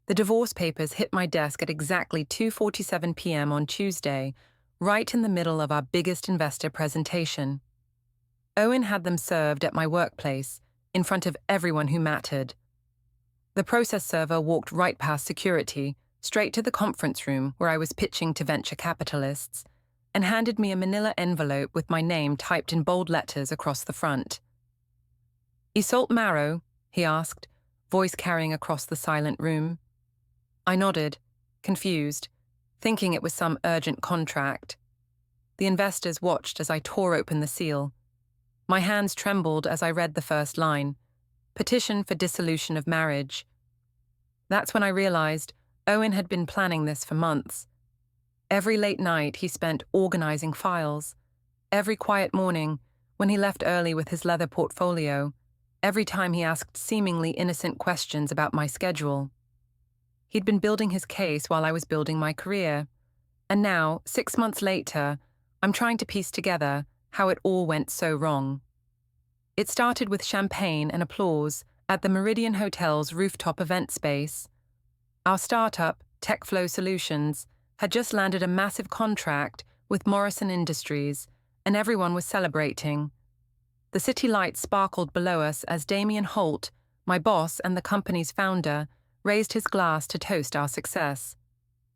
The divorce papers hit my desk at exactly 2:47 p.m. on Tuesday, right in the middle of our biggest investor presentation. Owen had them served at my workplace, in front of everyone who mattered. The process server walked right past security, straight to the conference room where I was pitching to venture capitalists, and handed me a manila envelope with my name typed in bold letters across the front. "Iseult Marrow?" he asked, voice carrying across the silent room. I nodded, confused, thinking it was some urgent contract. The investors watched as I tore open the seal. My hands trembled as I read the first line, "Petition for dissolution of marriage." That's when I realized Owen had been planning this for months. Every late night he spent organizing files. Every quiet morning, when he left early with his leather portfolio, every time he asked seemingly innocent questions about my schedule. He'd been building his case while I was building my career. And now, 6 months later, I'm trying to piece together how it all went so wrong. It started with champagne and applause at the Meridian Hotel's rooftop event space. Our startup, TechFlow Solutions, had just landed a massive contract with Morrison Industries, and everyone was celebrating. The city lights sparkled below us as Damien Holt, my boss and the company's founder, raised his glass to toast our success.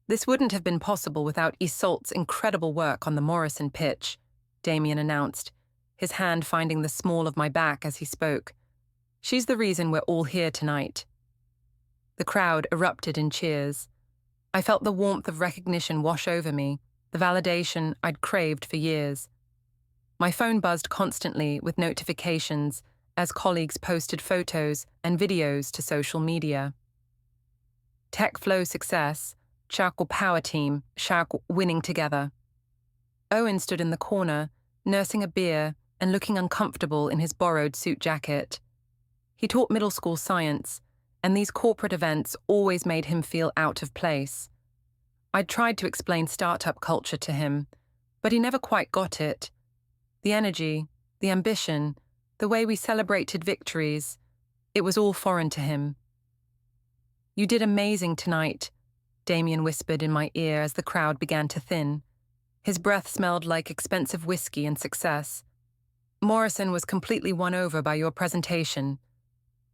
This wouldn't have been possible without Iseult's incredible work on the Morrison pitch, Damien announced, his hand finding the small of my back as he spoke. "She's the reason we're all here tonight." The crowd erupted in cheers. I felt the warmth of recognition wash over me, the validation I'd craved for years. My phone buzzed constantly with notifications as colleagues posted photos and videos to social media. TechFlow success, Charcoal Power Team, Charcoal winning together. Owen stood in the corner, nursing a beer and looking uncomfortable in his borrowed suit jacket. He taught middle school science, and these corporate events always made him feel out of place. I'd tried to explain startup culture to him, but he never quite got it. The energy, the ambition, the way we celebrated victories, it was all foreign to him. "You did amazing tonight," Damien whispered in my ear as the crowd began to thin. His breath smelled like expensive whiskey and success. "Morrison was completely won over by your presentation."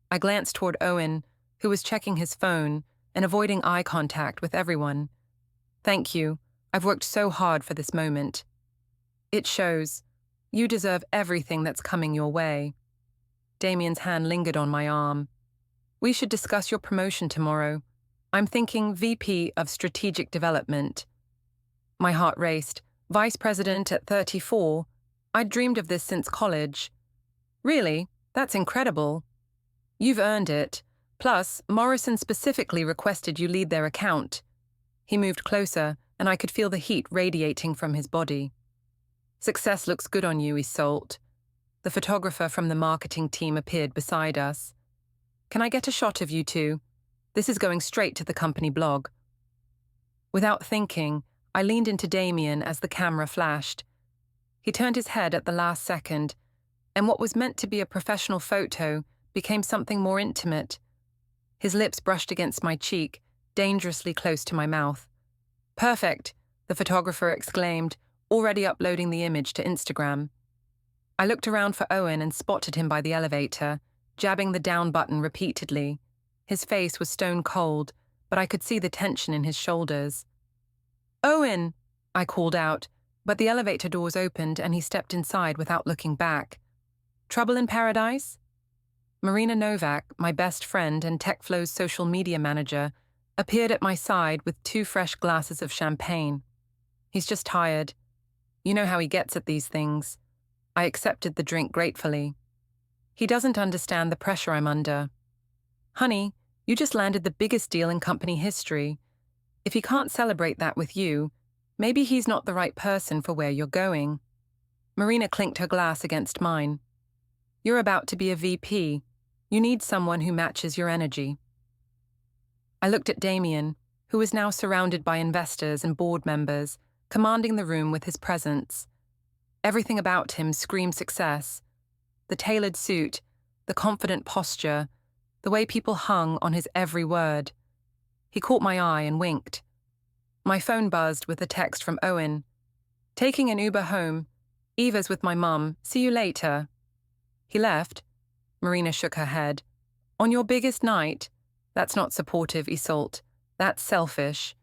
I glanced toward Owen, who was checking his phone and avoiding eye contact with everyone. "Thank you. I've worked so hard for this moment." "It shows. You deserve everything that's coming your way." Damien's hand lingered on my arm. "We should discuss your promotion tomorrow. I'm thinking VP of Strategic Development." My heart raced. Vice President at 34? I'd dreamed of this since college. "Really? That's incredible." "You've earned it. Plus, Morrison specifically requested you lead their account." He moved closer, and I could feel the heat radiating from his body. "Success looks good on you, Iseult." The photographer from the marketing team appeared beside us. "Can I get a shot of you two? This is going straight to the company blog." Without thinking, I leaned into Damien as the camera flashed. He turned his head at the last second, and what was meant to be a professional photo became something more intimate. His lips brushed against my cheek, dangerously close to my mouth. "Perfect," the photographer exclaimed, already uploading the image to Instagram. I looked around for Owen and spotted him by the elevator, jabbing the down button repeatedly. His face was stone cold, but I could see the tension in his shoulders. "Owen!" I called out, but the elevator doors opened and he stepped inside without looking back. "Trouble in paradise?" Marina Novak, my best friend and TechFlow's social media manager, appeared at my side with 2 fresh glasses of champagne. "He's just tired. You know how he gets at these things." I accepted the drink gratefully. "He doesn't understand the pressure I'm under." "Honey, you just landed the biggest deal in company history. If he can't celebrate that with you, maybe he's not the right person for where you're going." Marina clinked her glass against mine. "You're about to be a VP. You need someone who matches your energy." I looked at Damien, who was now surrounded by investors and board members, commanding the room with his presence. Everything about him screamed success. The tailored suit, the confident posture, the way people hung on his every word. He caught my eye and winked. My phone buzzed with a text from Owen. Taking an Uber home. Eva's with my mum. See you later. He left. Marina shook her head. On your biggest night? That's not supportive, Iseult. That's selfish.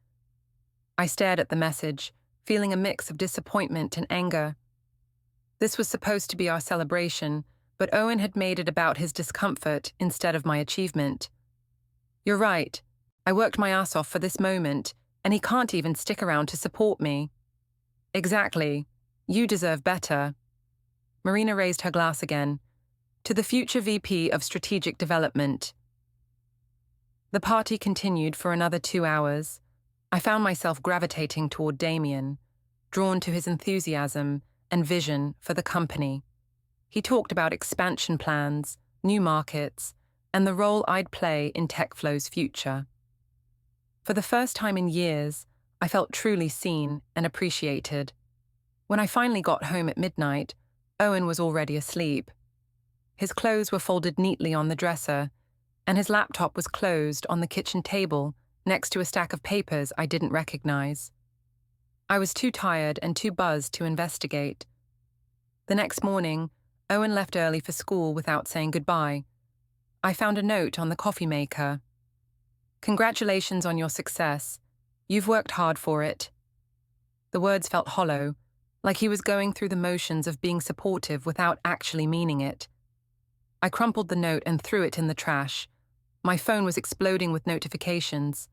I stared at the message, feeling a mix of disappointment and anger. This was supposed to be our celebration, but Owen had made it about his discomfort instead of my achievement. You're right. I worked my ass off for this moment, and he can't even stick around to support me. Exactly. You deserve better. Marina raised her glass again. To the future VP of Strategic Development. The party continued for another 2 hours. I found myself gravitating toward Damien, drawn to his enthusiasm and vision for the company. He talked about expansion plans, new markets, and the role I'd play in TechFlow's future. For the first time in years, I felt truly seen and appreciated. When I finally got home at midnight, Owen was already asleep. His clothes were folded neatly on the dresser, and his laptop was closed on the kitchen table next to a stack of papers I didn't recognize. I was too tired and too buzzed to investigate. The next morning, Owen left early for school without saying goodbye. I found a note on the coffee maker. Congratulations on your success. You've worked hard for it. The words felt hollow, like he was going through the motions of being supportive without actually meaning it. I crumpled the note and threw it in the trash. My phone was exploding with notifications.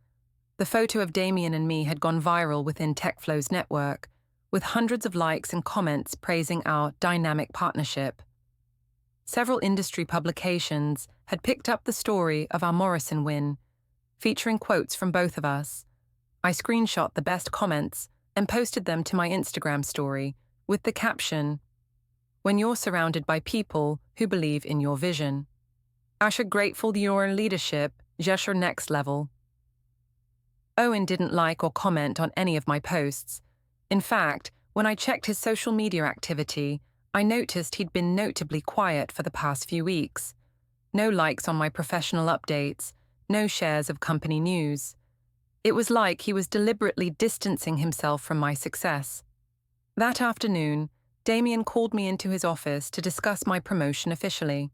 The photo of Damien and me had gone viral within TechFlow's network, with hundreds of likes and comments praising our dynamic partnership. Several industry publications had picked up the story of our Morrison win, featuring quotes from both of us. I screenshot the best comments and posted them to my Instagram story with the caption, "When you're surrounded by people who believe in your vision. Asher grateful your leadership, Jesher next level." Owen didn't like or comment on any of my posts. In fact, when I checked his social media activity, I noticed he'd been notably quiet for the past few weeks. No likes on my professional updates, no shares of company news. It was like he was deliberately distancing himself from my success. That afternoon, Damien called me into his office to discuss my promotion officially.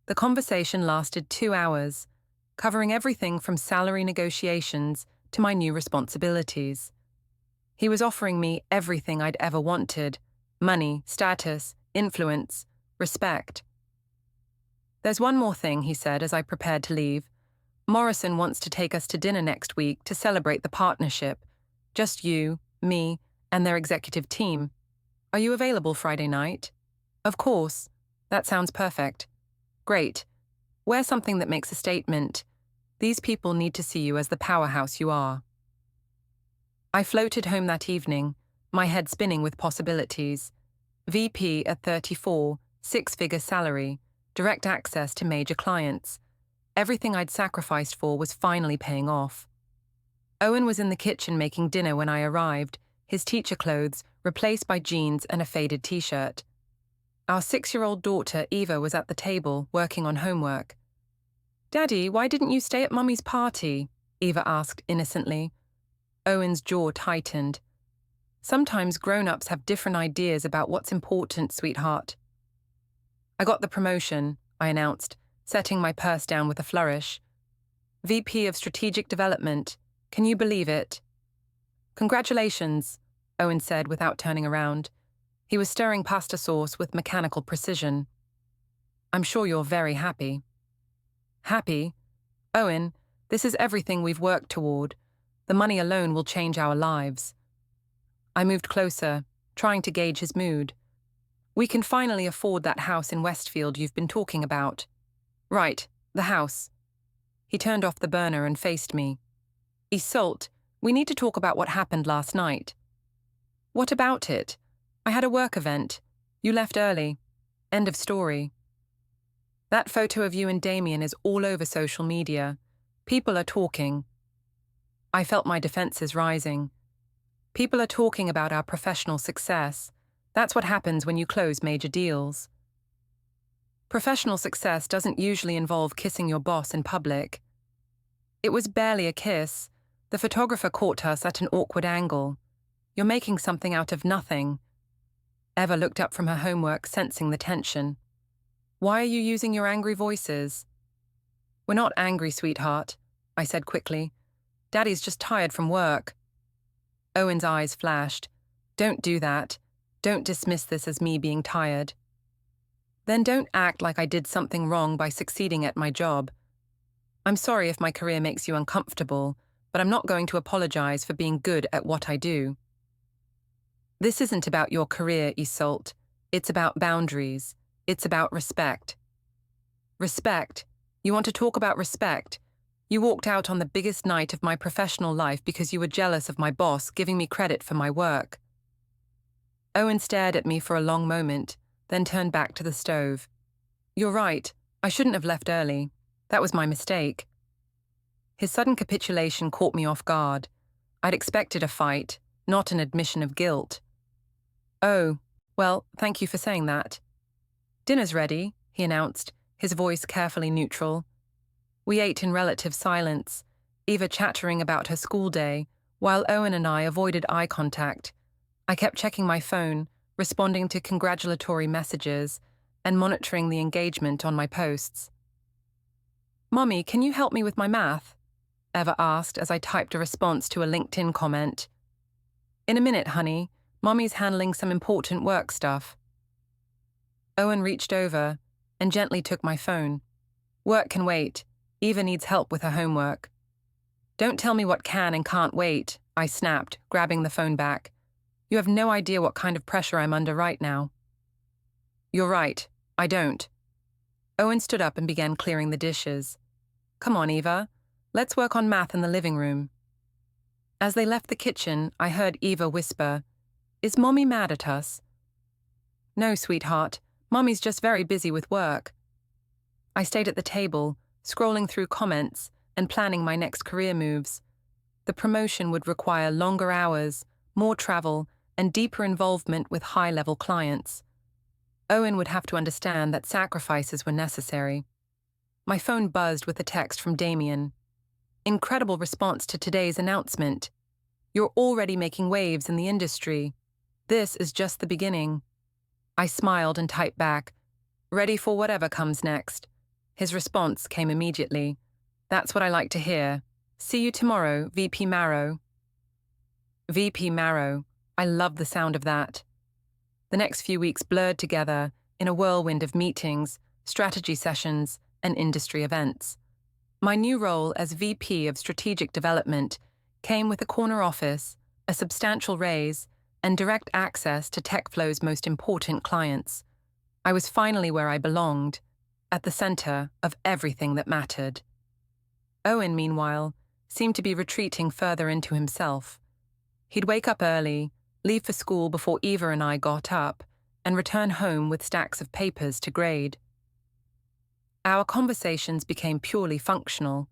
The conversation lasted 2 hours, covering everything from salary negotiations to my new responsibilities. He was offering me everything I'd ever wanted: money, status, influence, respect. "There's one more thing," he said as I prepared to leave. "Morrison wants to take us to dinner next week to celebrate the partnership. Just you, me, and their executive team. Are you available Friday night?" "Of course. That sounds perfect." "Great. Wear something that makes a statement. These people need to see you as the powerhouse you are." I floated home that evening, my head spinning with possibilities. VP at 34, 6-figure salary, direct access to major clients. Everything I'd sacrificed for was finally paying off. Owen was in the kitchen making dinner when I arrived, his teacher clothes replaced by jeans and a faded t-shirt. Our 6-year-old daughter, Eva, was at the table, working on homework. "Daddy, why didn't you stay at Mummy's party?" Eva asked innocently. Owen's jaw tightened. "Sometimes grown-ups have different ideas about what's important, sweetheart." "I got the promotion," I announced, setting my purse down with a flourish. "VP of Strategic Development. Can you believe it?" "Congratulations," Owen said without turning around. He was stirring pasta sauce with mechanical precision. "I'm sure you're very happy." "Happy? Owen, this is everything we've worked toward. The money alone will change our lives." I moved closer, trying to gauge his mood. "We can finally afford that house in Westfield you've been talking about." "Right, the house." He turned off the burner and faced me. "Iseult, we need to talk about what happened last night." "What about it? I had a work event. You left early. End of story." "That photo of you and Damien is all over social media. People are talking." I felt my defenses rising. "People are talking about our professional success. That's what happens when you close major deals." "Professional success doesn't usually involve kissing your boss in public." It was barely a kiss. The photographer caught us at an awkward angle. You're making something out of nothing. Eva looked up from her homework, sensing the tension. Why are you using your angry voices? We're not angry, sweetheart, I said quickly. Daddy's just tired from work. Owen's eyes flashed. Don't do that. Don't dismiss this as me being tired. Then don't act like I did something wrong by succeeding at my job. I'm sorry if my career makes you uncomfortable, but I'm not going to apologize for being good at what I do. This isn't about your career, Iseult. It's about boundaries. It's about respect. Respect? You want to talk about respect? You walked out on the biggest night of my professional life because you were jealous of my boss giving me credit for my work. Owen stared at me for a long moment, then turned back to the stove. You're right. I shouldn't have left early. That was my mistake. His sudden capitulation caught me off guard. I'd expected a fight, not an admission of guilt. Oh, well, thank you for saying that. Dinner's ready, he announced, his voice carefully neutral. We ate in relative silence, Eva chattering about her school day, while Owen and I avoided eye contact. I kept checking my phone, responding to congratulatory messages, and monitoring the engagement on my posts. Mommy, can you help me with my math? Eva asked as I typed a response to a LinkedIn comment. In a minute, honey. Mommy's handling some important work stuff. Owen reached over and gently took my phone. Work can wait. Eva needs help with her homework. Don't tell me what can and can't wait, I snapped, grabbing the phone back. You have no idea what kind of pressure I'm under right now. You're right. I don't. Owen stood up and began clearing the dishes. Come on, Eva. Let's work on math in the living room. As they left the kitchen, I heard Eva whisper, Is Mommy mad at us? No, sweetheart. Mommy's just very busy with work. I stayed at the table, scrolling through comments and planning my next career moves. The promotion would require longer hours, more travel, and deeper involvement with high-level clients. Owen would have to understand that sacrifices were necessary. My phone buzzed with a text from Damien. Incredible response to today's announcement. You're already making waves in the industry. This is just the beginning. I smiled and typed back, ready for whatever comes next. His response came immediately. That's what I like to hear. See you tomorrow, VP Marrow. VP Marrow. I love the sound of that. The next few weeks blurred together in a whirlwind of meetings, strategy sessions, and industry events. My new role as VP of Strategic Development came with a corner office, a substantial raise, and direct access to TechFlow's most important clients. I was finally where I belonged, at the center of everything that mattered. Owen, meanwhile, seemed to be retreating further into himself. He'd wake up early, leave for school before Eva and I got up, and return home with stacks of papers to grade. Our conversations became purely functional.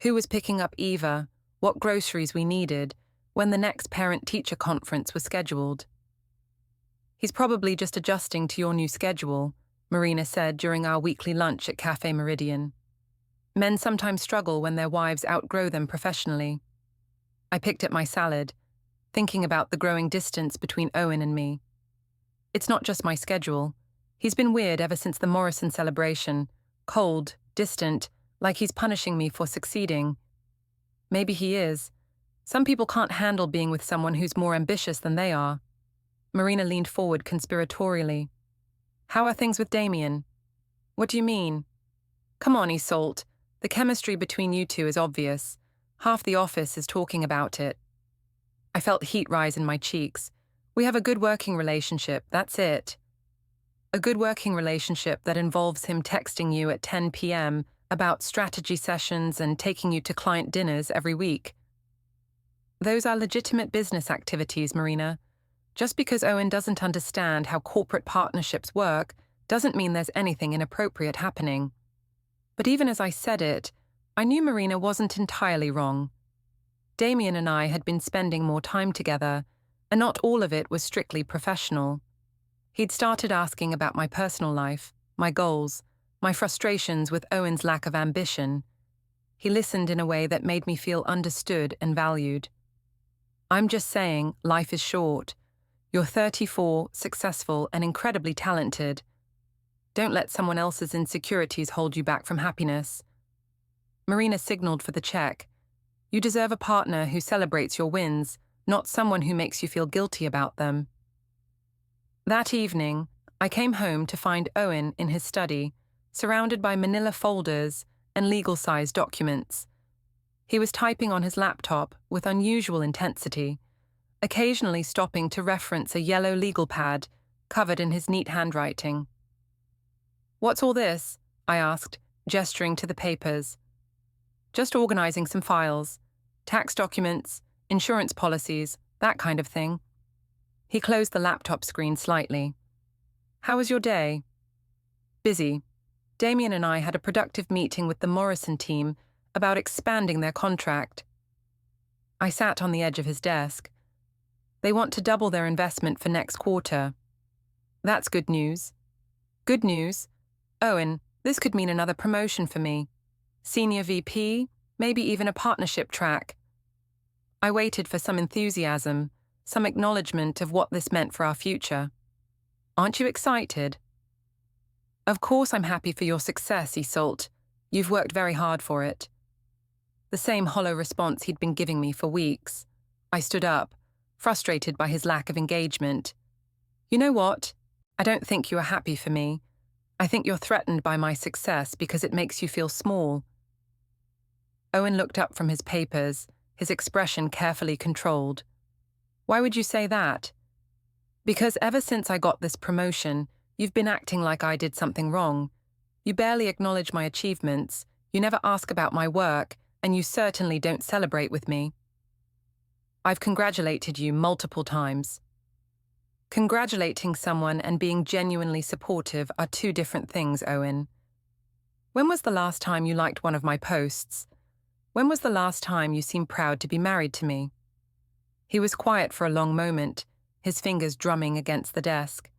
Who was picking up Eva, what groceries we needed, when the next parent-teacher conference was scheduled. He's probably just adjusting to your new schedule, Marina said during our weekly lunch at Cafe Meridian. Men sometimes struggle when their wives outgrow them professionally. I picked at my salad, thinking about the growing distance between Owen and me. It's not just my schedule. He's been weird ever since the Morrison celebration, cold, distant, like he's punishing me for succeeding. Maybe he is. Some people can't handle being with someone who's more ambitious than they are. Marina leaned forward conspiratorially. How are things with Damien? What do you mean? Come on, Iseult. The chemistry between you two is obvious. Half the office is talking about it. I felt heat rise in my cheeks. We have a good working relationship, that's it. A good working relationship that involves him texting you at 10 p.m. about strategy sessions and taking you to client dinners every week. Those are legitimate business activities, Marina. Just because Owen doesn't understand how corporate partnerships work doesn't mean there's anything inappropriate happening. But even as I said it, I knew Marina wasn't entirely wrong. Damien and I had been spending more time together, and not all of it was strictly professional. He'd started asking about my personal life, my goals, my frustrations with Owen's lack of ambition. he listened in a way that made me feel understood and valued. I'm just saying, life is short. You're 34, successful, and incredibly talented. Don't let someone else's insecurities hold you back from happiness. Marina signaled for the check. You deserve a partner who celebrates your wins, not someone who makes you feel guilty about them. That evening, I came home to find Owen in his study, surrounded by manila folders and legal-sized documents. He was typing on his laptop with unusual intensity, occasionally stopping to reference a yellow legal pad covered in his neat handwriting. "What's all this?" I asked, gesturing to the papers. "Just organizing some files. Tax documents, insurance policies, that kind of thing." He closed the laptop screen slightly. "How was your day?" "Busy. Damien and I had a productive meeting with the Morrison team about expanding their contract." I sat on the edge of his desk. "They want to double their investment for next quarter." "That's good news." "Good news? Owen, this could mean another promotion for me. Senior VP, maybe even a partnership track." I waited for some enthusiasm, some acknowledgement of what this meant for our future. "Aren't you excited?" "Of course I'm happy for your success, Iseult. You've worked very hard for it." The same hollow response he'd been giving me for weeks. I stood up, frustrated by his lack of engagement. "You know what? I don't think you are happy for me. I think you're threatened by my success because it makes you feel small." Owen looked up from his papers, his expression carefully controlled. "Why would you say that?" "Because ever since I got this promotion, you've been acting like I did something wrong. You barely acknowledge my achievements, you never ask about my work, and you certainly don't celebrate with me." "I've congratulated you multiple times." Congratulating someone and being genuinely supportive are two different things, Owen. When was the last time you liked one of my posts? When was the last time you seemed proud to be married to me? He was quiet for a long moment, his fingers drumming against the desk.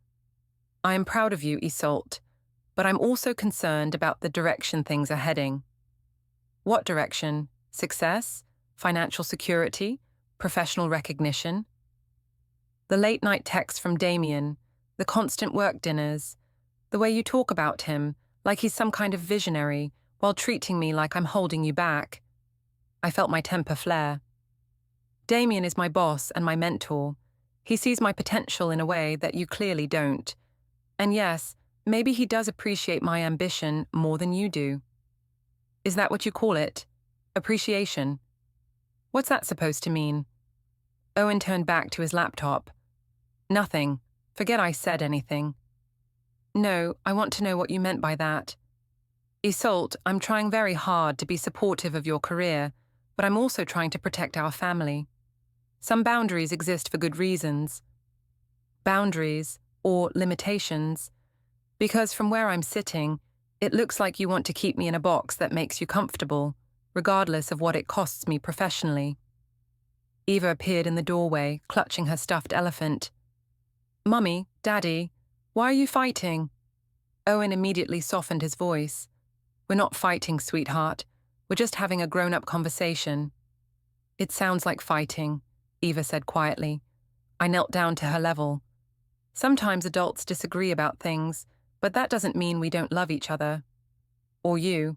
"I am proud of you, Iseult, but I'm also concerned about the direction things are heading." "What direction? Success? Financial security? Professional recognition?" The late-night texts from Damien, the constant work dinners, the way you talk about him, like he's some kind of visionary, while treating me like I'm holding you back. I felt my temper flare. Damien is my boss and my mentor. He sees my potential in a way that you clearly don't. And yes, maybe he does appreciate my ambition more than you do. Is that what you call it? Appreciation? What's that supposed to mean? Owen turned back to his laptop. "Nothing. Forget I said anything." "No, I want to know what you meant by that." "Iseult, I'm trying very hard to be supportive of your career, but I'm also trying to protect our family. Some boundaries exist for good reasons." "Boundaries, or limitations? Because from where I'm sitting, it looks like you want to keep me in a box that makes you comfortable, regardless of what it costs me professionally." Eva appeared in the doorway, clutching her stuffed elephant. "Mummy, Daddy, why are you fighting?" Owen immediately softened his voice. "We're not fighting, sweetheart. We're just having a grown-up conversation." "It sounds like fighting," Eva said quietly. I knelt down to her level. "Sometimes adults disagree about things, but that doesn't mean we don't love each other. Or you.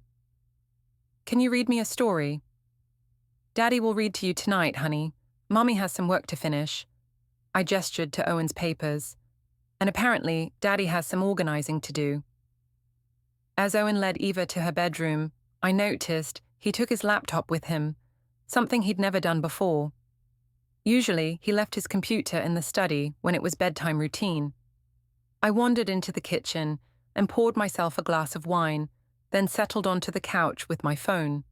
Can you read me a story?" "Daddy will read to you tonight, honey. Mummy has some work to finish." I gestured to Owen's papers. "And apparently, Daddy has some organizing to do." As Owen led Eva to her bedroom, I noticed he took his laptop with him, something he'd never done before. Usually, he left his computer in the study when it was bedtime routine. I wandered into the kitchen and poured myself a glass of wine, then settled onto the couch with my phone.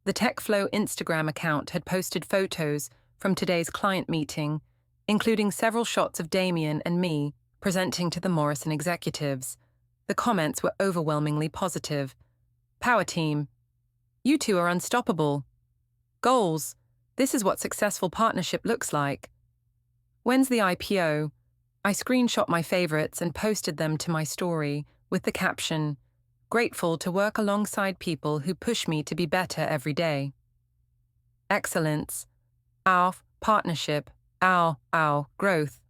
The TechFlow Instagram account had posted photos from today's client meeting, including several shots of Damien and me presenting to the Morrison executives. The comments were overwhelmingly positive. "Power team. You two are unstoppable. Goals. This is what successful partnership looks like. When's the IPO?" I screenshot my favorites and posted them to my story with the caption, grateful to work alongside people who push me to be better every day. Excellence, our partnership, our growth.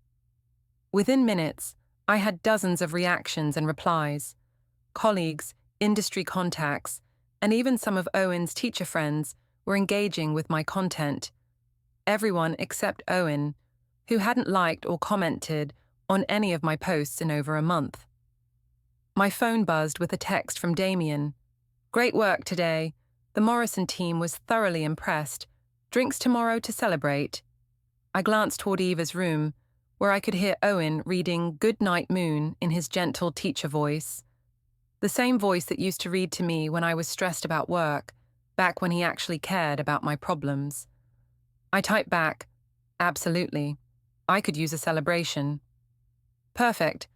Within minutes, I had dozens of reactions and replies. Colleagues, industry contacts, and even some of Owen's teacher friends were engaging with my content. Everyone except Owen, who hadn't liked or commented on any of my posts in over a month. My phone buzzed with a text from Damien. "Great work today. The Morrison team was thoroughly impressed. Drinks tomorrow to celebrate." I glanced toward Eva's room, where I could hear Owen reading "Good Night Moon" in his gentle teacher voice. The same voice that used to read to me when I was stressed about work, back when he actually cared about my problems. I typed back, "Absolutely. I could use a celebration." "Perfect.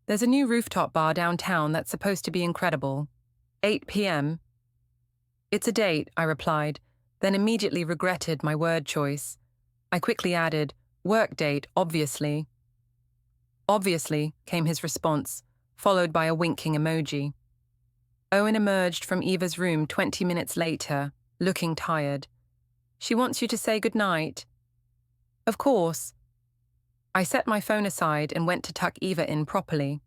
There's a new rooftop bar downtown that's supposed to be incredible. 8 p.m. "It's a date," I replied, then immediately regretted my word choice. I quickly added, "Work date, obviously." "Obviously," came his response, followed by a winking emoji. Owen emerged from Eva's room 20 minutes later, looking tired. "She wants you to say goodnight." "Of course." I set my phone aside and went to tuck Eva in properly.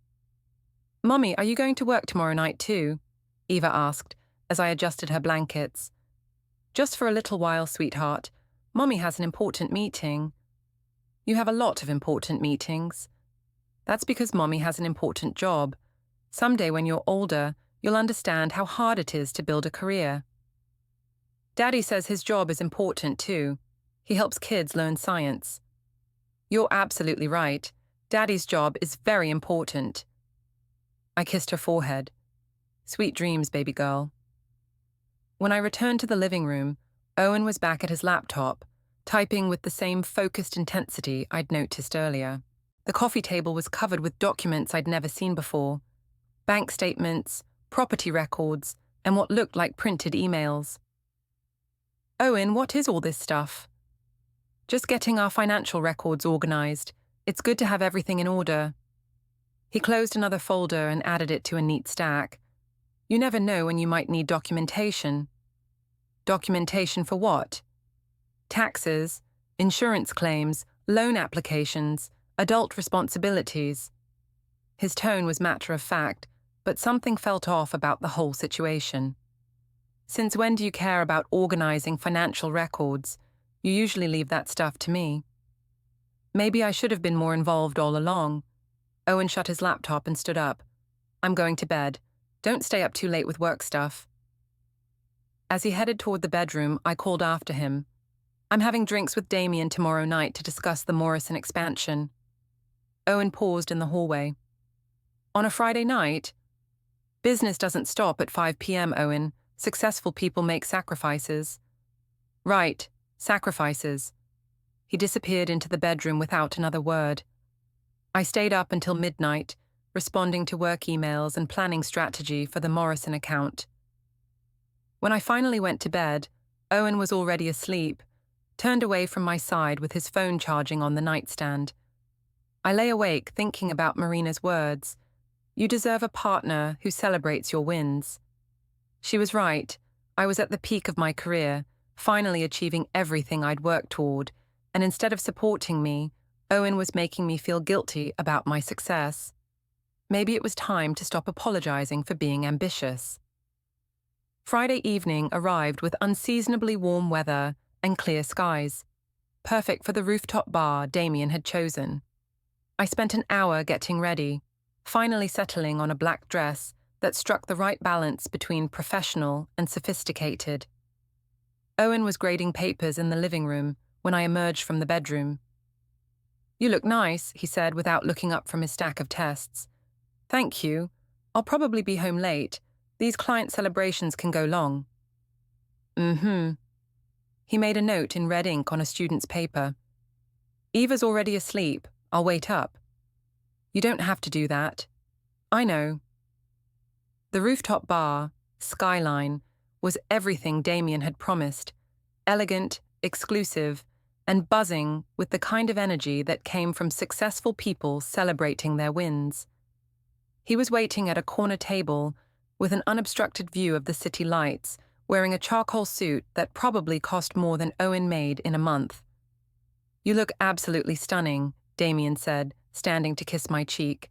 "Mummy, are you going to work tomorrow night too?" Eva asked, as I adjusted her blankets. "Just for a little while, sweetheart. Mummy has an important meeting." "You have a lot of important meetings." "That's because Mummy has an important job. Someday when you're older, you'll understand how hard it is to build a career." "Daddy says his job is important too. He helps kids learn science." "You're absolutely right. Daddy's job is very important." I kissed her forehead. "Sweet dreams, baby girl." When I returned to the living room, Owen was back at his laptop, typing with the same focused intensity I'd noticed earlier. The coffee table was covered with documents I'd never seen before. Bank statements, property records, and what looked like printed emails. "Owen, what is all this stuff?" "Just getting our financial records organized. It's good to have everything in order." He closed another folder and added it to a neat stack. "You never know when you might need documentation." "Documentation for what?" "Taxes, insurance claims, loan applications, adult responsibilities." His tone was matter-of-fact, but something felt off about the whole situation. "Since when do you care about organizing financial records? You usually leave that stuff to me." "Maybe I should have been more involved all along." Owen shut his laptop and stood up. "I'm going to bed. Don't stay up too late with work stuff." As he headed toward the bedroom, I called after him. "I'm having drinks with Damien tomorrow night to discuss the Morrison expansion." Owen paused in the hallway. "On a Friday night?" "Business doesn't stop at 5 p.m., Owen. Successful people make sacrifices." "Right, sacrifices." He disappeared into the bedroom without another word. I stayed up until midnight, responding to work emails and planning strategy for the Morrison account. When I finally went to bed, Owen was already asleep, turned away from my side with his phone charging on the nightstand. I lay awake thinking about Marina's words. "You deserve a partner who celebrates your wins." She was right. I was at the peak of my career, finally achieving everything I'd worked toward, and instead of supporting me, Owen was making me feel guilty about my success. Maybe it was time to stop apologizing for being ambitious. Friday evening arrived with unseasonably warm weather and clear skies, perfect for the rooftop bar Damien had chosen. I spent an hour getting ready, finally settling on a black dress that struck the right balance between professional and sophisticated. Owen was grading papers in the living room when I emerged from the bedroom. "You look nice," he said without looking up from his stack of tests. "Thank you. I'll probably be home late. These client celebrations can go long." He made a note in red ink on a student's paper. "Eva's already asleep. I'll wait up." "You don't have to do that." "I know." The rooftop bar, Skyline, was everything Damien had promised. Elegant, exclusive, and buzzing with the kind of energy that came from successful people celebrating their wins. He was waiting at a corner table, with an unobstructed view of the city lights, wearing a charcoal suit that probably cost more than Owen made in a month. "You look absolutely stunning," Damien said, standing to kiss my cheek.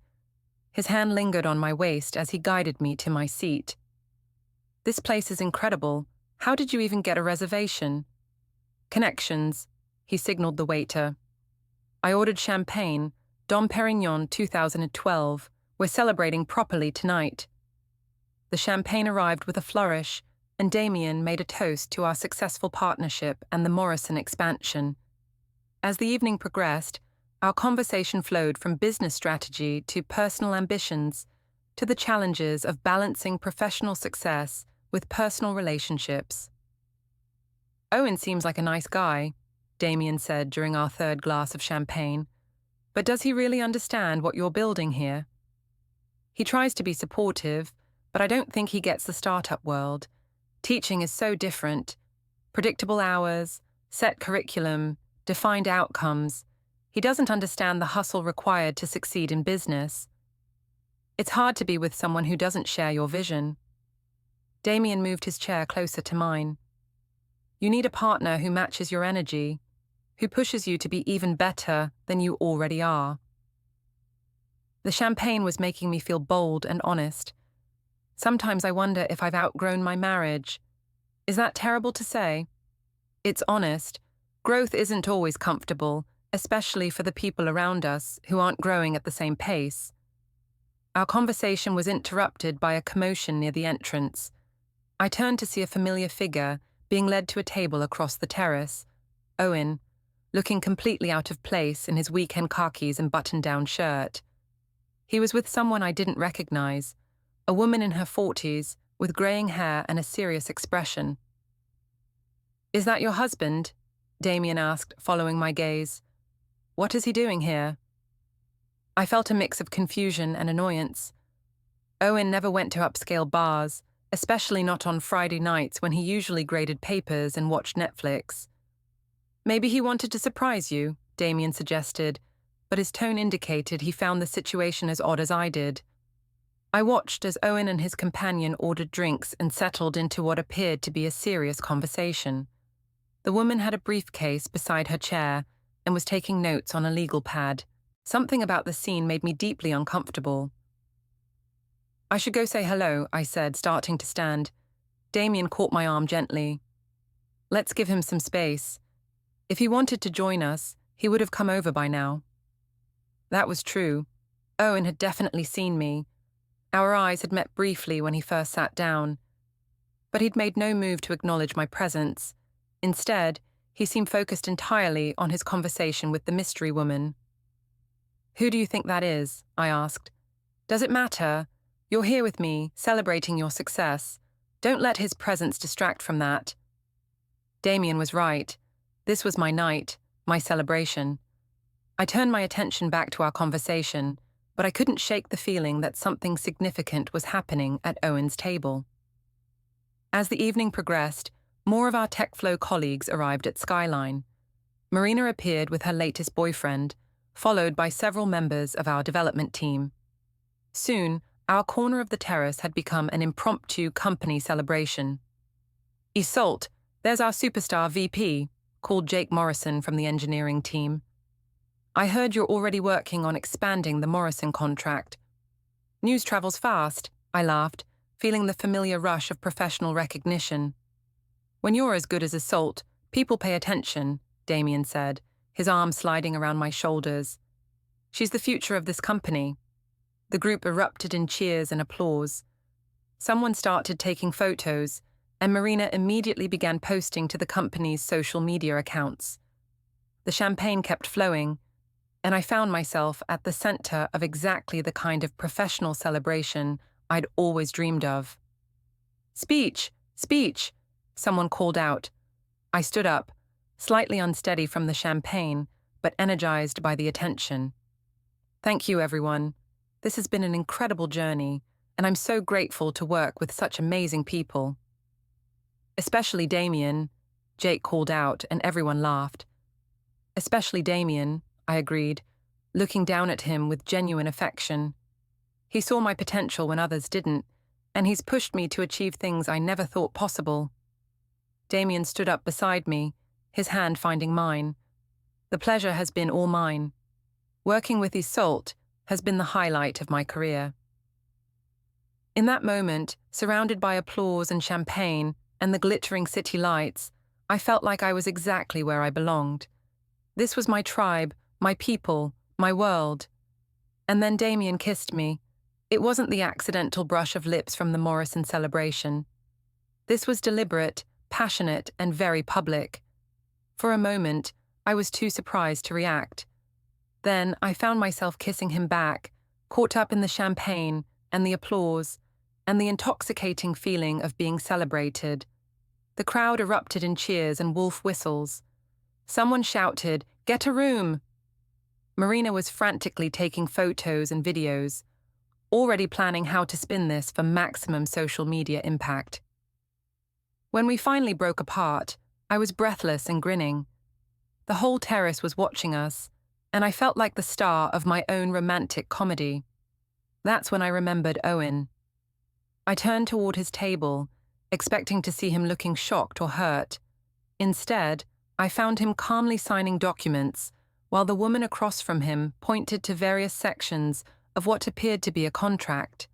His hand lingered on my waist as he guided me to my seat. "This place is incredible. How did you even get a reservation?" "Connections," he signaled the waiter. "I ordered champagne, Dom Perignon 2012. We're celebrating properly tonight." The champagne arrived with a flourish, and Damien made a toast to our successful partnership and the Morrison expansion. As the evening progressed, our conversation flowed from business strategy to personal ambitions, to the challenges of balancing professional success with personal relationships. "Owen seems like a nice guy," Damien said during our third glass of champagne. "But does he really understand what you're building here?" "He tries to be supportive, but I don't think he gets the startup world. Teaching is so different. Predictable hours, set curriculum, defined outcomes. He doesn't understand the hustle required to succeed in business. It's hard to be with someone who doesn't share your vision." Damien moved his chair closer to mine. "You need a partner who matches your energy, who pushes you to be even better than you already are." The champagne was making me feel bold and honest. Sometimes I wonder if I've outgrown my marriage. Is that terrible to say? It's honest. Growth isn't always comfortable, especially for the people around us who aren't growing at the same pace. Our conversation was interrupted by a commotion near the entrance. I turned to see a familiar figure being led to a table across the terrace. Owen, looking completely out of place in his weekend khakis and button-down shirt. He was with someone I didn't recognize, a woman in her 40s with graying hair and a serious expression. "Is that your husband?" Damien asked, following my gaze. "What is he doing here?" I felt a mix of confusion and annoyance. Owen never went to upscale bars, especially not on Friday nights when he usually graded papers and watched Netflix. "Maybe he wanted to surprise you," Damien suggested, but his tone indicated he found the situation as odd as I did. I watched as Owen and his companion ordered drinks and settled into what appeared to be a serious conversation. The woman had a briefcase beside her chair and was taking notes on a legal pad. Something about the scene made me deeply uncomfortable. "I should go say hello," I said, starting to stand. Damien caught my arm gently. "Let's give him some space. If he wanted to join us, he would have come over by now." That was true. Owen had definitely seen me. Our eyes had met briefly when he first sat down. But he'd made no move to acknowledge my presence. Instead, he seemed focused entirely on his conversation with the mystery woman. "Who do you think that is?" I asked. "Does it matter? You're here with me, celebrating your success. Don't let his presence distract from that." Damien was right. This was my night, my celebration. I turned my attention back to our conversation, but I couldn't shake the feeling that something significant was happening at Owen's table. As the evening progressed, more of our TechFlow colleagues arrived at Skyline. Marina appeared with her latest boyfriend, followed by several members of our development team. Soon, our corner of the terrace had become an impromptu company celebration. "Iseult, there's our superstar VP," called Jake Morrison from the engineering team. "I heard you're already working on expanding the Morrison contract." "News travels fast," I laughed, feeling the familiar rush of professional recognition. "When you're as good as Iseult, people pay attention," Damien said, his arm sliding around my shoulders. "She's the future of this company." The group erupted in cheers and applause. Someone started taking photos, and Marina immediately began posting to the company's social media accounts. The champagne kept flowing, and I found myself at the center of exactly the kind of professional celebration I'd always dreamed of. "Speech! Speech!" someone called out. I stood up, slightly unsteady from the champagne, but energized by the attention. "Thank you, everyone. This has been an incredible journey, and I'm so grateful to work with such amazing people." "Especially Damien," Jake called out, and everyone laughed. "Especially Damien," I agreed, looking down at him with genuine affection. He saw my potential when others didn't, and he's pushed me to achieve things I never thought possible. Damien stood up beside me, his hand finding mine. The pleasure has been all mine. Working with Iseult has been the highlight of my career. In that moment, surrounded by applause and champagne and the glittering city lights, I felt like I was exactly where I belonged. This was my tribe, my people, my world. And then Damien kissed me. It wasn't the accidental brush of lips from the Morrison celebration. This was deliberate, passionate, and very public. For a moment, I was too surprised to react. Then I found myself kissing him back, caught up in the champagne and the applause, and the intoxicating feeling of being celebrated. The crowd erupted in cheers and wolf whistles. Someone shouted, "Get a room!" Marina was frantically taking photos and videos, already planning how to spin this for maximum social media impact. When we finally broke apart, I was breathless and grinning. The whole terrace was watching us, and I felt like the star of my own romantic comedy. That's when I remembered Owen. I turned toward his table, expecting to see him looking shocked or hurt. Instead, I found him calmly signing documents, while the woman across from him pointed to various sections of what appeared to be a contract.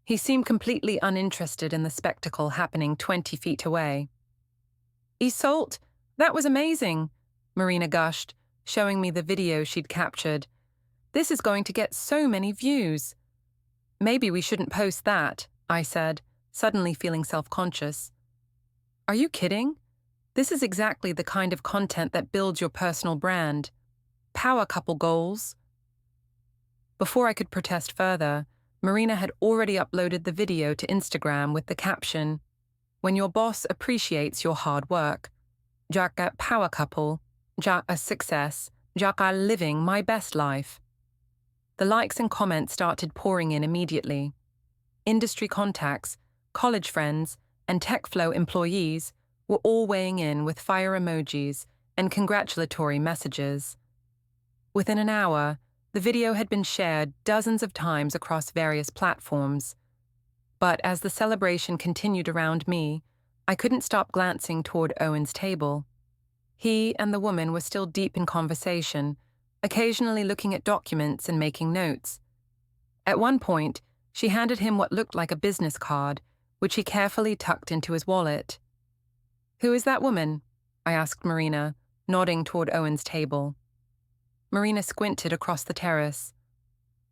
He seemed completely uninterested in the spectacle happening 20 feet away. "Iseult, that was amazing," Marina gushed, showing me the video she'd captured. "This is going to get so many views." "Maybe we shouldn't post that," I said, suddenly feeling self-conscious. "Are you kidding? This is exactly the kind of content that builds your personal brand. Power couple goals." Before I could protest further, Marina had already uploaded the video to Instagram with the caption, "When your boss appreciates your hard work. Jaka power couple, Jaka success, Jaka living my best life." The likes and comments started pouring in immediately. Industry contacts, college friends, and TechFlow employees were all weighing in with fire emojis and congratulatory messages. Within an hour, the video had been shared dozens of times across various platforms. But as the celebration continued around me, I couldn't stop glancing toward Owen's table. He and the woman were still deep in conversation, occasionally looking at documents and making notes. At one point, she handed him what looked like a business card, which he carefully tucked into his wallet. "Who is that woman?" I asked Marina, nodding toward Owen's table. Marina squinted across the terrace.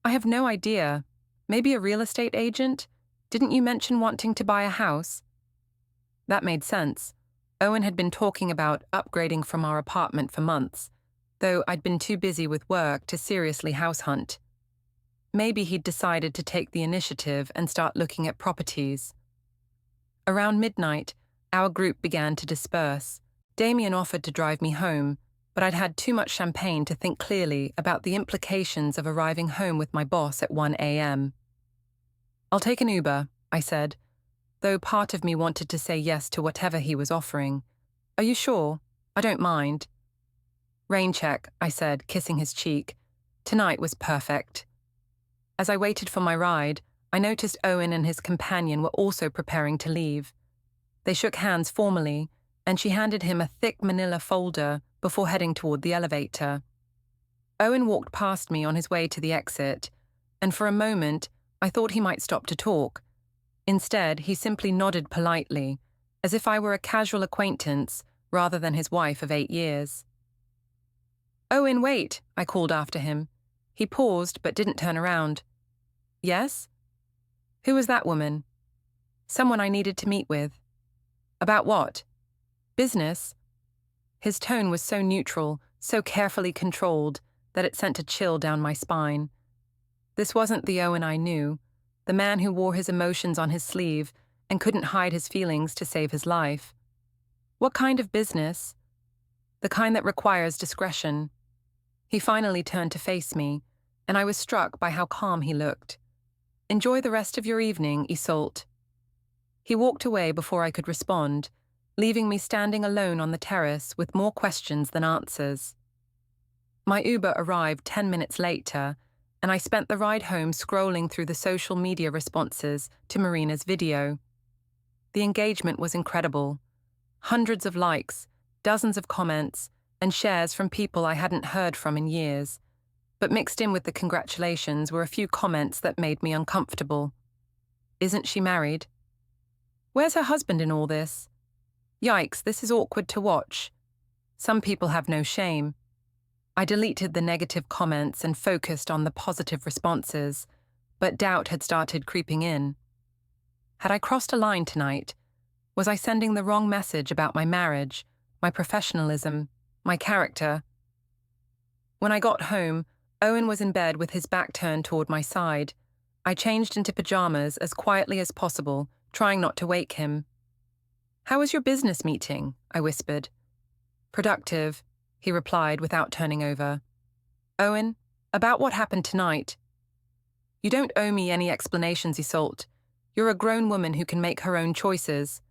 "I have no idea. Maybe a real estate agent? Didn't you mention wanting to buy a house?" That made sense. Owen had been talking about upgrading from our apartment for months, though I'd been too busy with work to seriously house hunt. Maybe he'd decided to take the initiative and start looking at properties. Around midnight, our group began to disperse. Damien offered to drive me home, but I'd had too much champagne to think clearly about the implications of arriving home with my boss at 1 a.m. "I'll take an Uber," I said, though part of me wanted to say yes to whatever he was offering. "Are you sure? I don't mind." "Rain check," I said, kissing his cheek. Tonight was perfect. As I waited for my ride, I noticed Owen and his companion were also preparing to leave. They shook hands formally, and she handed him a thick manila folder before heading toward the elevator. Owen walked past me on his way to the exit, and for a moment, I thought he might stop to talk. Instead, he simply nodded politely, as if I were a casual acquaintance rather than his wife of 8 years. "Owen, wait," I called after him. He paused but didn't turn around. "Yes?" "Who was that woman?" "Someone I needed to meet with." "About what?" "Business." His tone was so neutral, so carefully controlled, that it sent a chill down my spine. This wasn't the Owen I knew, the man who wore his emotions on his sleeve and couldn't hide his feelings to save his life. "What kind of business?" "The kind that requires discretion." He finally turned to face me, and I was struck by how calm he looked. "Enjoy the rest of your evening, Iseult." He walked away before I could respond, leaving me standing alone on the terrace with more questions than answers. My Uber arrived 10 minutes later, and I spent the ride home scrolling through the social media responses to Marina's video. The engagement was incredible. Hundreds of likes, dozens of comments, and shares from people I hadn't heard from in years. But mixed in with the congratulations were a few comments that made me uncomfortable. Isn't she married? Where's her husband in all this? Yikes, this is awkward to watch. Some people have no shame. I deleted the negative comments and focused on the positive responses, but doubt had started creeping in. Had I crossed a line tonight? Was I sending the wrong message about my marriage, my professionalism, my character? When I got home, Owen was in bed with his back turned toward my side. I changed into pajamas as quietly as possible, trying not to wake him. "How was your business meeting?" I whispered. "Productive," he replied without turning over. "Owen, about what happened tonight?" "You don't owe me any explanations, Iseult. You're a grown woman who can make her own choices."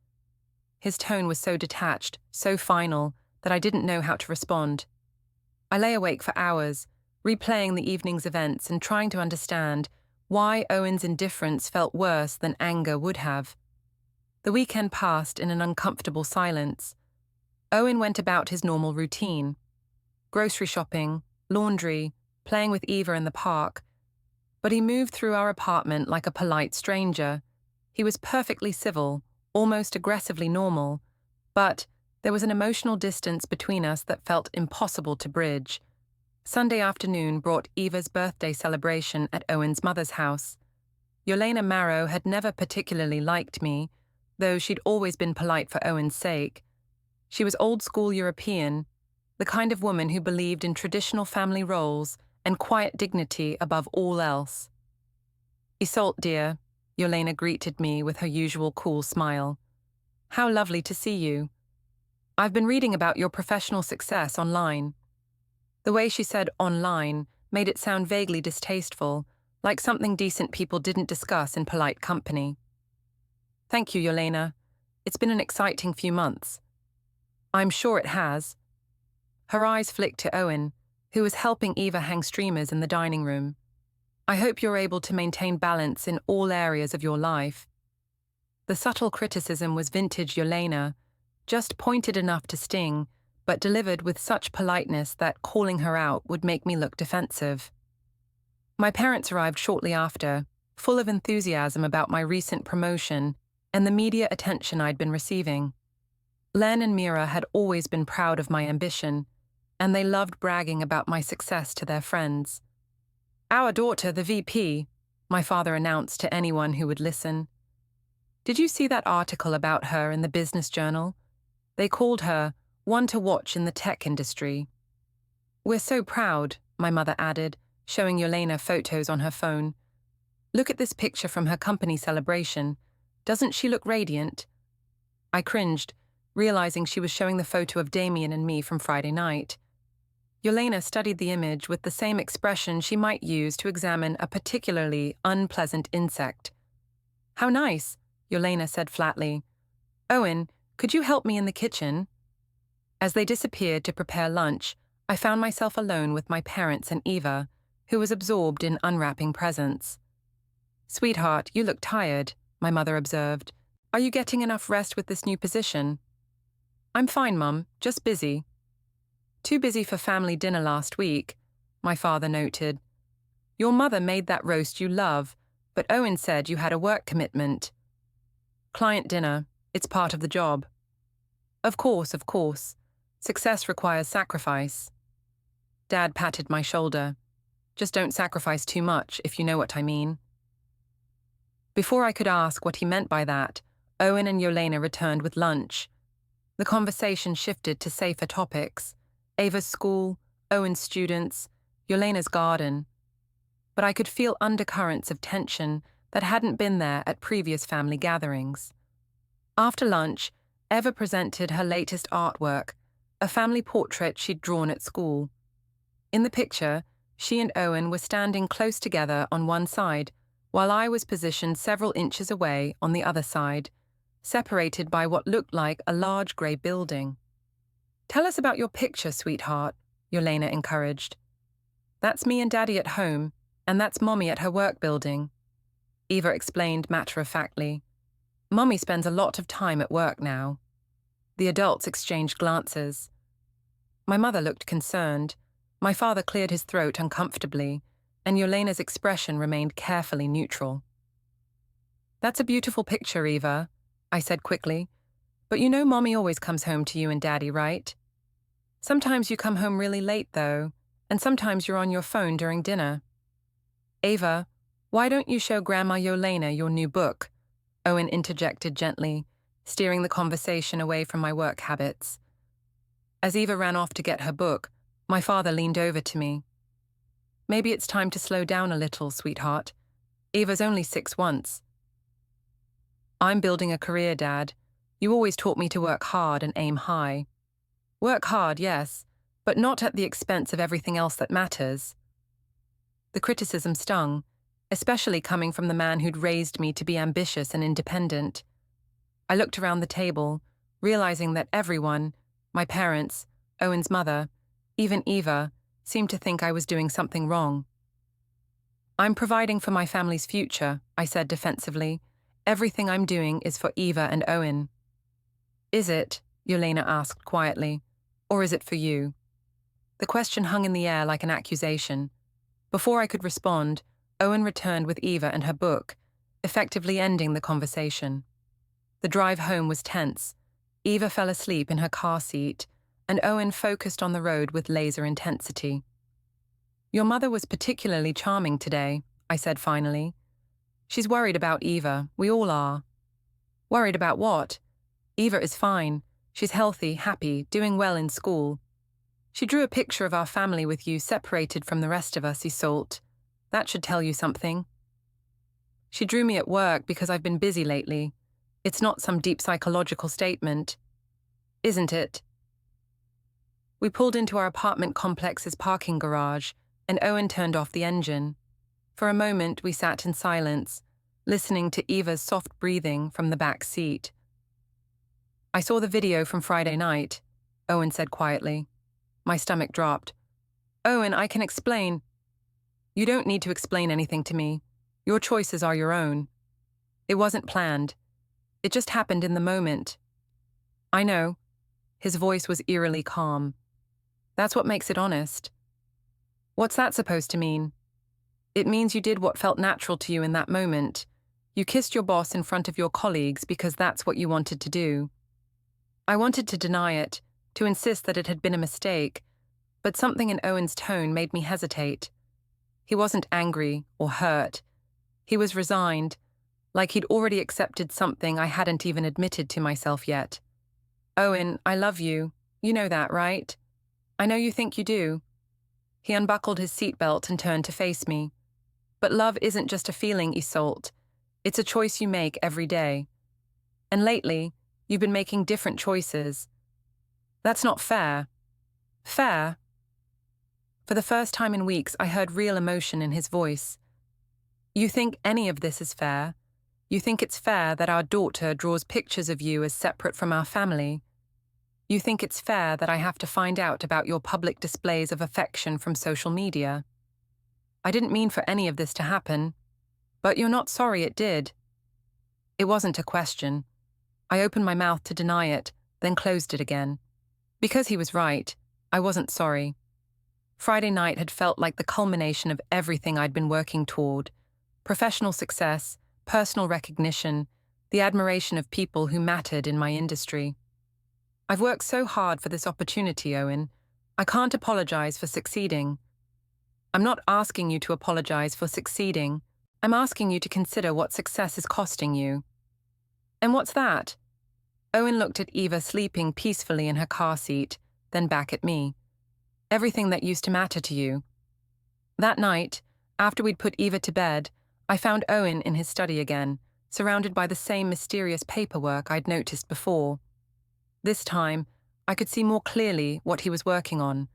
His tone was so detached, so final, that I didn't know how to respond. I lay awake for hours, replaying the evening's events and trying to understand why Owen's indifference felt worse than anger would have. The weekend passed in an uncomfortable silence. Owen went about his normal routine. Grocery shopping, laundry, playing with Eva in the park. But he moved through our apartment like a polite stranger. He was perfectly civil, almost aggressively normal, but there was an emotional distance between us that felt impossible to bridge. Sunday afternoon brought Eva's birthday celebration at Owen's mother's house. Iseult Marrow had never particularly liked me, though she'd always been polite for Owen's sake. She was old-school European, the kind of woman who believed in traditional family roles and quiet dignity above all else. "Iseult, dear," Iseult greeted me with her usual cool smile. "How lovely to see you. I've been reading about your professional success online." The way she said "online" made it sound vaguely distasteful, like something decent people didn't discuss in polite company. "Thank you, Iseult. It's been an exciting few months." "I'm sure it has." Her eyes flicked to Owen, who was helping Eva hang streamers in the dining room. "I hope you're able to maintain balance in all areas of your life." The subtle criticism was vintage Iseult, just pointed enough to sting, but delivered with such politeness that calling her out would make me look defensive. My parents arrived shortly after, full of enthusiasm about my recent promotion and the media attention I'd been receiving. Len and Mira had always been proud of my ambition, and they loved bragging about my success to their friends. "Our daughter, the VP," my father announced to anyone who would listen. "Did you see that article about her in the Business Journal? They called her one to watch in the tech industry." "We're so proud," my mother added, showing Iseult photos on her phone. "Look at this picture from her company celebration. Doesn't she look radiant?" I cringed, realizing she was showing the photo of Damien and me from Friday night. Iseult studied the image with the same expression she might use to examine a particularly unpleasant insect. "How nice," Iseult said flatly. "Owen, could you help me in the kitchen?" As they disappeared to prepare lunch, I found myself alone with my parents and Eva, who was absorbed in unwrapping presents. "Sweetheart, you look tired," my mother observed. "Are you getting enough rest with this new position?" "I'm fine, Mum, just busy." "Too busy for family dinner last week," my father noted. "Your mother made that roast you love, but Owen said you had a work commitment." "Client dinner, it's part of the job." Of course. Success requires sacrifice." Dad patted my shoulder. "Just don't sacrifice too much, if you know what I mean." Before I could ask what he meant by that, Owen and Iseult returned with lunch. The conversation shifted to safer topics: Ava's school, Owen's students, Iseult's garden. But I could feel undercurrents of tension that hadn't been there at previous family gatherings. After lunch, Eva presented her latest artwork, a family portrait she'd drawn at school. In the picture, she and Owen were standing close together on one side, while I was positioned several inches away on the other side, separated by what looked like a large grey building. "Tell us about your picture, sweetheart," Iseult encouraged. "That's me and Daddy at home. And that's Mommy at her work building, Eva explained matter-of-factly. Mommy spends a lot of time at work now. The adults exchanged glances. My mother looked concerned. My father cleared his throat uncomfortably, and Yolena's expression remained carefully neutral. That's a beautiful picture, Eva, I said quickly. But you know Mommy always comes home to you and Daddy, right? Sometimes you come home really late, though, and sometimes you're on your phone during dinner. Ava, why don't you show Grandma Yolena your new book? Owen interjected gently, steering the conversation away from my work habits. As Eva ran off to get her book, my father leaned over to me. Maybe it's time to slow down a little, sweetheart. Eva's only 6 once. I'm building a career, Dad. You always taught me to work hard and aim high. Work hard, yes, but not at the expense of everything else that matters. The criticism stung, especially coming from the man who'd raised me to be ambitious and independent. I looked around the table, realizing that everyone, my parents, Owen's mother, even Eva, seemed to think I was doing something wrong. I'm providing for my family's future, I said defensively. Everything I'm doing is for Eva and Owen. Is it, Yolena asked quietly, or is it for you? The question hung in the air like an accusation. Before I could respond, Owen returned with Eva and her book, effectively ending the conversation. The drive home was tense. Eva fell asleep in her car seat, and Owen focused on the road with laser intensity. Your mother was particularly charming today, I said finally. She's worried about Eva, we all are. Worried about what? Eva is fine. She's healthy, happy, doing well in school. She drew a picture of our family with you separated from the rest of us, Iseult. That should tell you something. She drew me at work because I've been busy lately. It's not some deep psychological statement. Isn't it? We pulled into our apartment complex's parking garage, and Owen turned off the engine. For a moment, we sat in silence, listening to Eva's soft breathing from the back seat. I saw the video from Friday night, Owen said quietly. My stomach dropped. Owen, I can explain. You don't need to explain anything to me. Your choices are your own. It wasn't planned. It just happened in the moment. I know. His voice was eerily calm. That's what makes it honest. What's that supposed to mean? It means you did what felt natural to you in that moment. You kissed your boss in front of your colleagues because that's what you wanted to do. I wanted to deny it, to insist that it had been a mistake, but something in Owen's tone made me hesitate. He wasn't angry or hurt. He was resigned, like he'd already accepted something I hadn't even admitted to myself yet. Owen, I love you. You know that, right? I know you think you do. He unbuckled his seatbelt and turned to face me. But love isn't just a feeling, Iseult. It's a choice you make every day. And lately, you've been making different choices. That's not fair. Fair? For the first time in weeks, I heard real emotion in his voice. You think any of this is fair? You think it's fair that our daughter draws pictures of you as separate from our family? You think it's fair that I have to find out about your public displays of affection from social media? I didn't mean for any of this to happen, but you're not sorry it did. It wasn't a question. I opened my mouth to deny it, then closed it again. Because he was right, I wasn't sorry. Friday night had felt like the culmination of everything I'd been working toward: professional success, personal recognition, the admiration of people who mattered in my industry. I've worked so hard for this opportunity, Owen. I can't apologize for succeeding. I'm not asking you to apologize for succeeding. I'm asking you to consider what success is costing you. And what's that? Owen looked at Eva sleeping peacefully in her car seat, then back at me. Everything that used to matter to you. That night, after we'd put Eva to bed, I found Owen in his study again, surrounded by the same mysterious paperwork I'd noticed before. This time, I could see more clearly what he was working on: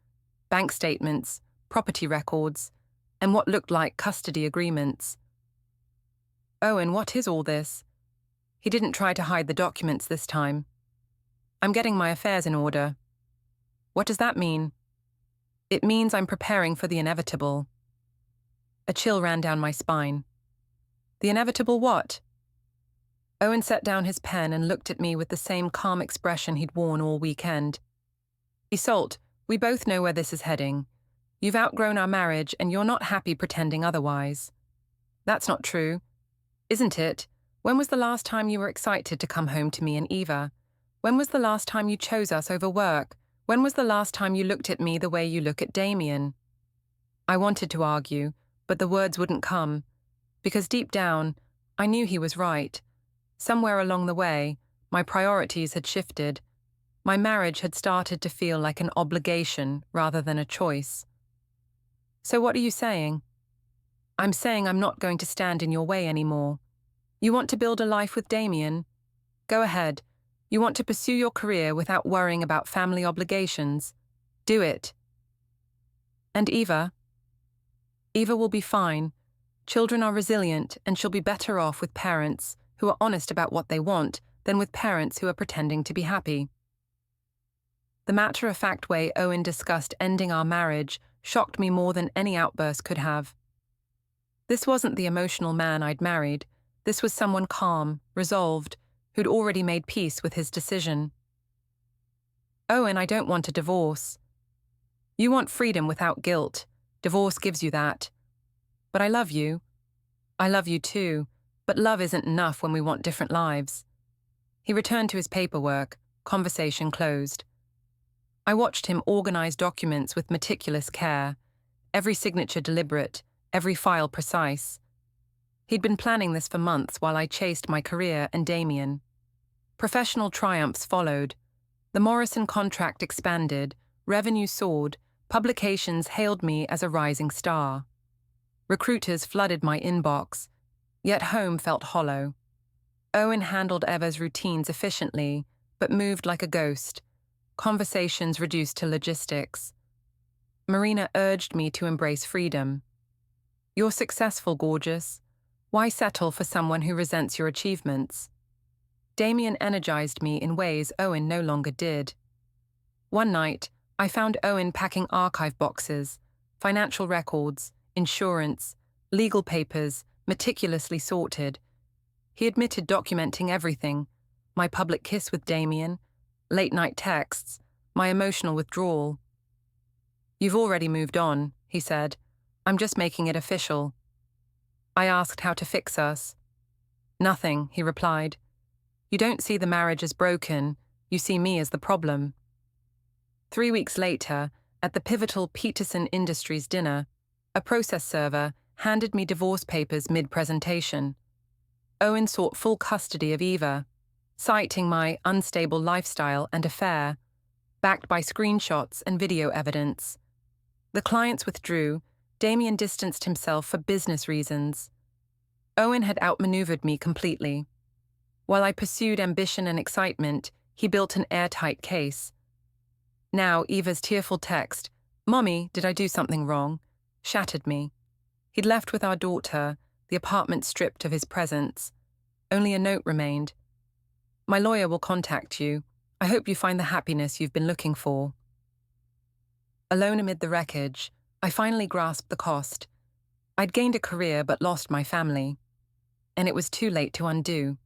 bank statements, property records, and what looked like custody agreements. Owen, what is all this? He didn't try to hide the documents this time. I'm getting my affairs in order. What does that mean? It means I'm preparing for the inevitable. A chill ran down my spine. The inevitable what? Owen set down his pen and looked at me with the same calm expression he'd worn all weekend. Iseult, we both know where this is heading. You've outgrown our marriage and you're not happy pretending otherwise. That's not true. Isn't it? When was the last time you were excited to come home to me and Eva? When was the last time you chose us over work? When was the last time you looked at me the way you look at Damien? I wanted to argue, but the words wouldn't come. Because deep down, I knew he was right. Somewhere along the way, my priorities had shifted. My marriage had started to feel like an obligation rather than a choice. So what are you saying? I'm saying I'm not going to stand in your way anymore. You want to build a life with Damien? Go ahead. You want to pursue your career without worrying about family obligations? Do it. And Eva? Eva will be fine. Children are resilient, and she'll be better off with parents who are honest about what they want than with parents who are pretending to be happy. The matter-of-fact way Owen discussed ending our marriage shocked me more than any outburst could have. This wasn't the emotional man I'd married. This was someone calm, resolved, who'd already made peace with his decision. Owen, I don't want a divorce. You want freedom without guilt. Divorce gives you that. But I love you. I love you too, but love isn't enough when we want different lives. He returned to his paperwork, conversation closed. I watched him organize documents with meticulous care, every signature deliberate, every file precise. He'd been planning this for months while I chased my career and Damien. Professional triumphs followed. The Morrison contract expanded, revenue soared, publications hailed me as a rising star. Recruiters flooded my inbox, yet home felt hollow. Owen handled Eva's routines efficiently, but moved like a ghost. Conversations reduced to logistics. Marina urged me to embrace freedom. You're successful, gorgeous. Why settle for someone who resents your achievements? Damien energized me in ways Owen no longer did. One night, I found Owen packing archive boxes, financial records, insurance, legal papers, meticulously sorted. He admitted documenting everything: my public kiss with Damien, late-night texts, my emotional withdrawal. You've already moved on, he said. I'm just making it official. I asked how to fix us. Nothing, he replied. You don't see the marriage as broken, you see me as the problem. 3 weeks later, at the pivotal Morrison Industries dinner, a process server handed me divorce papers mid-presentation. Owen sought full custody of Eva, citing my unstable lifestyle and affair, backed by screenshots and video evidence. The clients withdrew. Damien distanced himself for business reasons. Owen had outmaneuvered me completely. While I pursued ambition and excitement, he built an airtight case. Now Eva's tearful text, "Mommy, did I do something wrong?" shattered me. He'd left with our daughter, the apartment stripped of his presence. Only a note remained. My lawyer will contact you. I hope you find the happiness you've been looking for. Alone amid the wreckage, I finally grasped the cost. I'd gained a career but lost my family. And it was too late to undo.